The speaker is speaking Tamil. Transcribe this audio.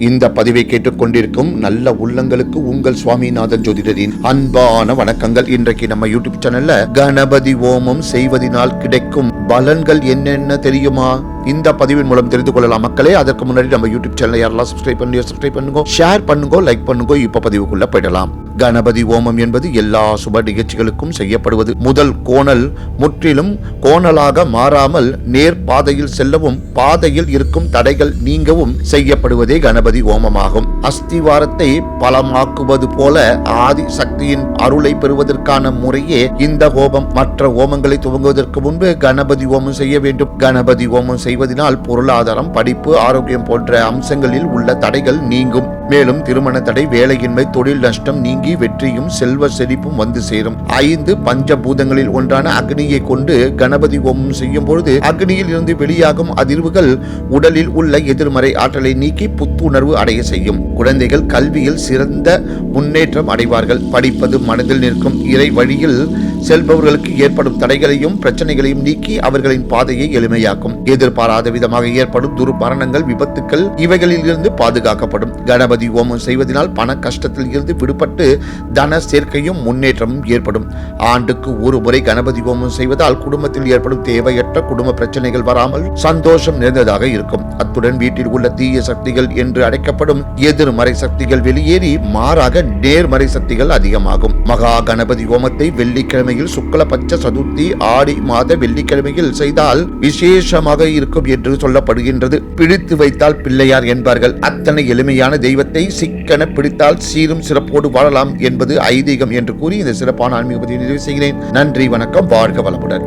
இந்த பதிவை கேட்டுக்கொண்டிருக்கும் நல்ல உள்ளங்களுக்கு உங்கள் சுவாமிநாதன் ஜோதிடரின் அன்பான வணக்கங்கள். இன்றைக்கு நம்ம யூடியூப் சேனல்ல கணபதி ஹோமம் செய்வதனால் கிடைக்கும் பலன்கள் என்னென்ன தெரியுமா? இந்த பதிவின் மூலம் தெரிந்து கொள்ளலாம் மக்களே. அதற்கு முன்னாடி நம்ம யூடியூப் சேனல் யாரெல்லாம் சப்ஸ்கிரைப் பண்ணுங்க, ஷேர் பண்ணுங்க, லைக் பண்ணுங்க. இப்ப பதிவுக்குள்ள போயிடலாம். கணபதி ஹோமம் என்பது எல்லா சுப நிகழ்ச்சிகளுக்கும் செய்யப்படுவது. முதல் கோணல் முற்றிலும் கோணலாக மாறாமல் நேர் பாதையில் செல்லவும் பாதையில் இருக்கும் தடைகள் நீங்கவும் செய்யப்படுவதே கணபதி ஹோமமாகும். அஸ்திவாரத்தை பலமாக்குவது போல ஆதி சக்தியின் அருளை பெறுவதற்கான முறையே இந்த ஹோமம். மற்ற ஹோமங்களை துவங்குவதற்கு முன்பு கணபதி ஹோமம் செய்ய வேண்டும். கணபதி ஹோமம் செய்வதனால் பொருளாதாரம், படிப்பு, ஆரோக்கியம் போன்ற அம்சங்களில் உள்ள தடைகள் நீங்கும். மேலும் திருமண தடை, வேலையின்மை, தொழில் நஷ்டம் நீங்கி வெற்றியும் செல்வ செழிப்பும் வந்து சேரும். 5 பஞ்சபூதங்களில் ஒன்றான அக்னியை கொண்டு கணபதி ஹோமம் செய்யும் பொழுது அக்னியில் இருந்து வெளியாகும் அதிர்வுகள் உடலில் உள்ள எதிர்மறை ஆற்றலை நீக்கி புத்துணர்வு அடைய செய்யும். குழந்தைகள் கல்வியில் சிறந்த முன்னேற்றம் அடைவார்கள். படிப்பது மனதில் நிற்கும். இறை வழியில் செல்பவர்களுக்கு ஏற்படும் தடைகளையும் பிரச்சனைகளையும் நீக்கி அவர்களின் பாதையை எளிமையாக்கும். எதிர்பாராத விதமாக ஏற்படும் துர்மரணங்கள், விபத்துக்கள் இவைகளில் இருந்து பாதுகாக்கப்படும். கணபதி ஹோமம் செய்வதனால் பண கஷ்டத்தில் இருந்து விடுபட்டு தன சேர்க்கையும் முன்னேற்றமும் ஏற்படும். ஆண்டுக்கு ஒரு முறை கணபதி ஹோமம் செய்வதால் குடும்பத்தில் ஏற்படும் தேவையற்ற குடும்ப பிரச்சனைகள் வராமல் சந்தோஷம் நிறைந்ததாக இருக்கும். அத்துடன் வீட்டில் உள்ள தீய சக்திகள் என்று அழைக்கப்படும் எதிர்மறை சக்திகள் வெளியேறி மாறாக நேர்மறை சக்திகள் அதிகமாகும். மகா கணபதி ஹோமத்தை வெள்ளிக்கிழமையில் சுக்லபட்ச சதுர்த்தி ஆடி மாத வெள்ளிக்கிழமையில் செய்தால் விசேஷமாக இருக்கும் என்று சொல்லப்படுகின்றது. பிடித்து வைத்தால் பிள்ளையார் என்பார்கள். அத்தனை எளிமையான தெய்வத்தை சிக்கன பிடித்தால் சீரும் சிறப்போடு வாழலாம் என்பது ஐதீகம் என்று கூறி இந்த சிறப்பான ஆன்மீக பதிவை நிறைவு செய்கிறேன். நன்றி, வணக்கம், வாழ்க வளமுடன்.